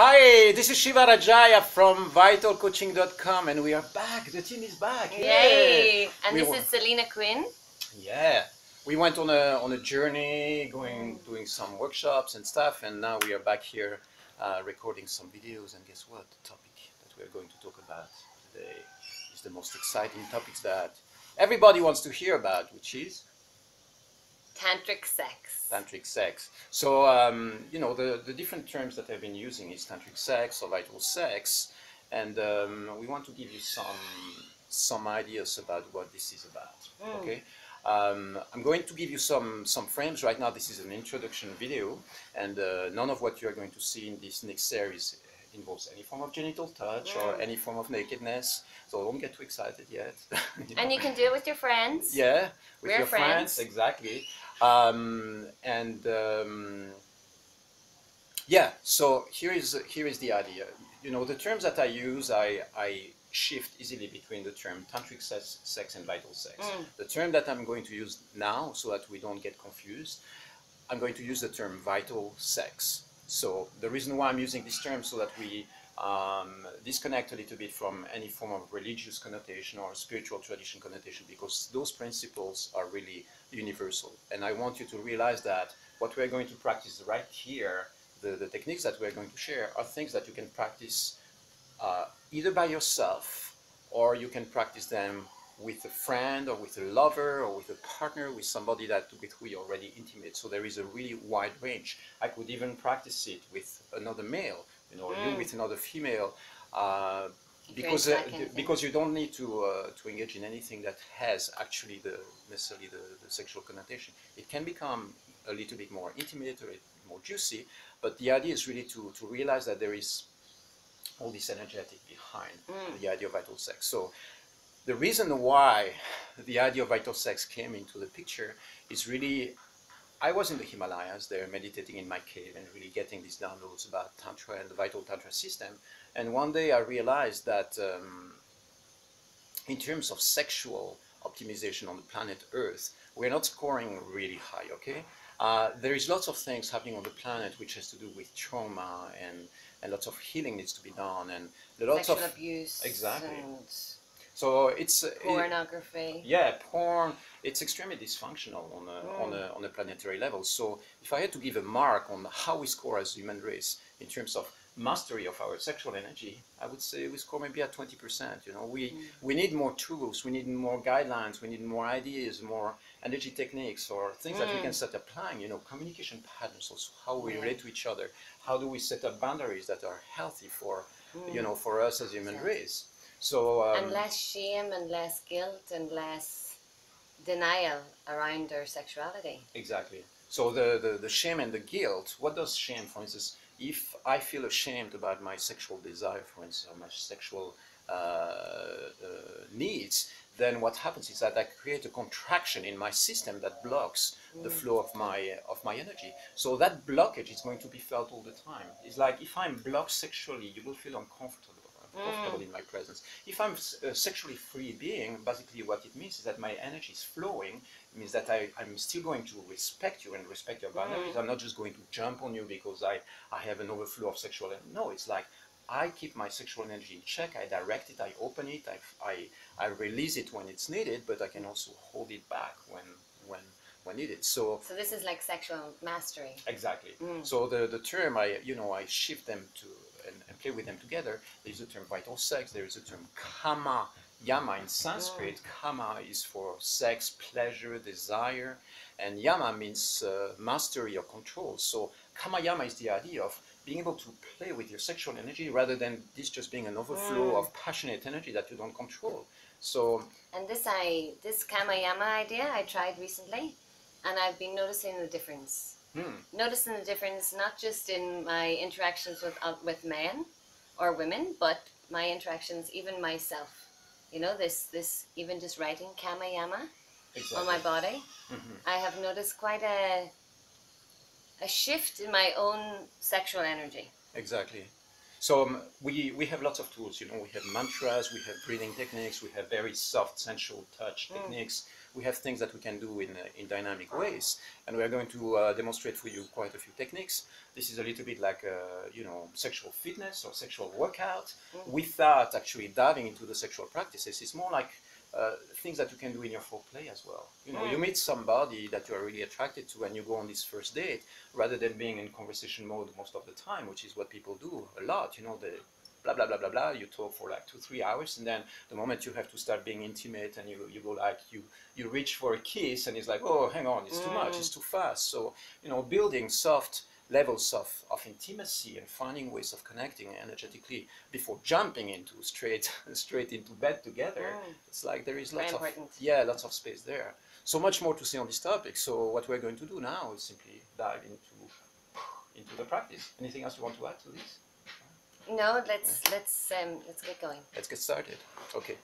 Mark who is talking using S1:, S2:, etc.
S1: Hi, this is Shiva Rajaya from vitalcoaching.com and we are back. The team is back.
S2: Yay! And
S1: We
S2: this
S1: were-
S2: is Selena Quinn.
S1: Yeah. We went on a journey, doing some workshops and stuff, and now we are back here recording some videos. And guess what? The topic that we are going to talk about today is the most exciting topics that everybody wants to hear about, which is
S2: Tantric sex.
S1: tantric sex. So, the different terms that I've been using is tantric sex or vital sex, and we want to give you some ideas about what this is about. Okay. I'm going to give you some frames right now. This is an introduction video, and none of what you are going to see in this next series involves any form of genital touch or any form of nakedness. So don't get too excited yet.
S2: And you can do it with your friends.
S1: Yeah, with
S2: We're
S1: your friends,
S2: friends.
S1: exactly. Yeah, so here is the idea. The terms that I use, I shift easily between the term tantric sex and vital sex. The term that I'm going to use now, so that we don't get confused, I'm going to use the term vital sex. So the reason why I'm using this term, so that we disconnect a little bit from any form of religious connotation or spiritual tradition connotation, because those principles are really universal. And I want you to realize that what we're going to practice right here, the techniques that we're going to share, are things that you can practice either by yourself, or you can practice them with a friend or with a lover or with a partner, with somebody with who you're already intimate. So there is a really wide range. I could even practice it with another male, you with another female, because you don't need to engage in anything that has actually necessarily the sexual connotation. It can become a little bit more intimate or a little more juicy, but the idea is really to realize that there is all this energetic behind the idea of vital sex. So the reason why the idea of vital sex came into the picture is really, I was in the Himalayas there meditating in my cave and really getting these downloads about Tantra and the vital Tantra system. And one day I realized that in terms of sexual optimization on the planet Earth, we're not scoring really high, okay? There is lots of things happening on the planet which has to do with trauma, and lots of healing needs to be done, and lots
S2: Sexual
S1: of
S2: abuse.
S1: exactly.
S2: And
S1: So it's
S2: pornography.
S1: yeah, porn. It's extremely dysfunctional on a planetary level. So if I had to give a mark on how we score as human race in terms of mastery of our sexual energy, I would say we score maybe at 20%. We need more tools, we need more guidelines, we need more ideas, more energy techniques, or things that we can start applying. Communication patterns, also how we relate to each other. How do we set up boundaries that are healthy for for us as human race? So
S2: and less shame and less guilt and less denial around their sexuality.
S1: Exactly. So the shame and the guilt, what does shame, for instance, if I feel ashamed about my sexual desire, for instance, or my sexual needs, then what happens is that I create a contraction in my system that blocks the flow of my energy. So that blockage is going to be felt all the time. It's like if I'm blocked sexually, you will feel uncomfortable in my presence. If I'm a sexually free being, basically what it means is that my energy is flowing. It means that I'm still going to respect you and respect your boundaries. I'm not just going to jump on you because I have an overflow of sexual energy. No, it's like I keep my sexual energy in check. I direct it, I open it, I release it when it's needed, but I can also hold it back when needed. So
S2: this is like sexual mastery.
S1: Exactly. So the term I shift them to and play with them together. There's a term vital sex. There is a term kama yama in Sanskrit. Kama is for sex, pleasure, desire, and yama means mastery or control. So kama yama is the idea of being able to play with your sexual energy rather than this just being an overflow of passionate energy that you don't control. So
S2: and this kama yama idea I tried recently, and I've been noticing the difference. Noticing the difference not just in my interactions with men or women, but my interactions, even myself. This even just writing kama yama on my body, I have noticed quite a shift in my own sexual energy.
S1: Exactly. So we have lots of tools. We have mantras, we have breathing techniques, we have very soft sensual touch techniques. we have things that we can do in dynamic ways, and we are going to demonstrate for you quite a few techniques. This is a little bit like you know, sexual fitness or sexual workout without actually diving into the sexual practices. It's more like things that you can do in your foreplay as well. You know, you meet somebody that you are really attracted to, and you go on this first date rather than being in conversation mode most of the time, which is what people do a lot. You know, the blah blah blah blah blah. You talk for like 2-3 hours, and then the moment you have to start being intimate, and you go like you reach for a kiss, and it's like, oh, hang on, it's too much, it's too fast. So you know, building soft levels of intimacy and finding ways of connecting energetically before jumping into straight into bed together. It's like there is lots of space there. So much more to say on this topic. So what we're going to do now is simply dive into the practice. Anything else you want to add to this?
S2: No, let's get going.
S1: Let's get started. Okay.